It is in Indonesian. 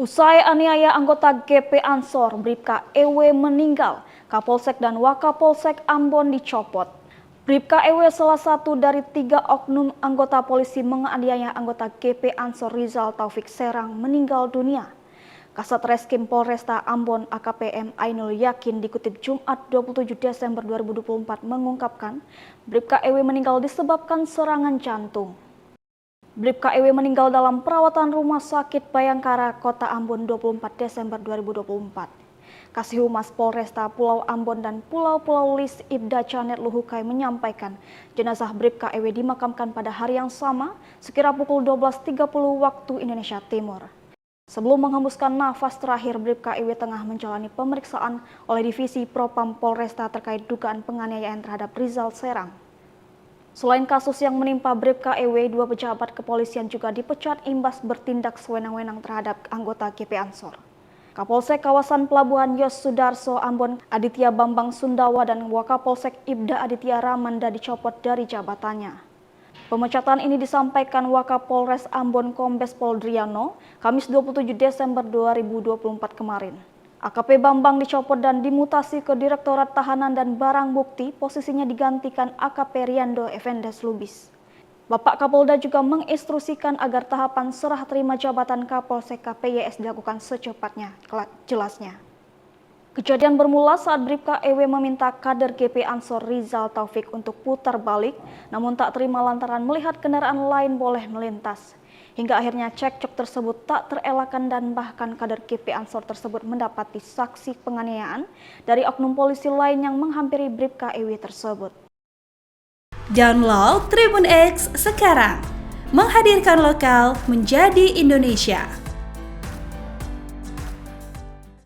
Usai aniaya anggota GP Ansor, Bribka EW meninggal. Kapolsek dan Wakapolsek Ambon dicopot. Bribka EW salah satu dari 3 oknum anggota polisi menganiaya anggota GP Ansor Rizal Taufik Serang meninggal dunia. Kasat Reskrim Polresta Ambon AKPM Ainul Yakin dikutip Jumat 27 Desember 2024 mengungkapkan Bribka EW meninggal disebabkan serangan jantung. Bribka EW meninggal dalam perawatan Rumah Sakit Bayangkara, Kota Ambon 24 Desember 2024. Kasih Humas Polresta Pulau Ambon dan Pulau-Pulau Lis Ibda Janet Luhukai menyampaikan jenazah Bribka EW dimakamkan pada hari yang sama sekira pukul 12.30 waktu Indonesia Timur. Sebelum menghembuskan nafas terakhir, Bribka EW tengah menjalani pemeriksaan oleh Divisi Propam Polresta terkait dugaan penganiayaan terhadap Rizal Serang. Selain kasus yang menimpa Bribka EW, 2 pejabat kepolisian juga dipecat imbas bertindak sewenang-wenang terhadap anggota GP Ansor. Kapolsek kawasan Pelabuhan Yos Sudarso Ambon Aditya Bambang Sundawa dan Wakapolsek Ibda Aditya Ramanda dicopot dari jabatannya. Pemecatan ini disampaikan Wakapolres Ambon Kombes Pol Driano, Kamis 27 Desember 2024 kemarin. AKP Bambang dicopot dan dimutasi ke Direktorat Tahanan dan Barang Bukti, posisinya digantikan AKP Riando Effendes Lubis. Bapak Kapolda juga menginstruksikan agar tahapan serah terima jabatan Kapolsek KPYS dilakukan secepatnya, jelasnya. Kejadian bermula saat Bribka EW meminta kader GP Ansor Rizal Taufik untuk putar balik, namun tak terima lantaran melihat kendaraan lain boleh melintas. Hingga akhirnya cekcok tersebut tak terelakkan dan bahkan kader GP Ansor tersebut mendapati saksi penganiayaan dari oknum polisi lain yang menghampiri Bribka EW tersebut. Download Tribun X sekarang, menghadirkan lokal menjadi Indonesia.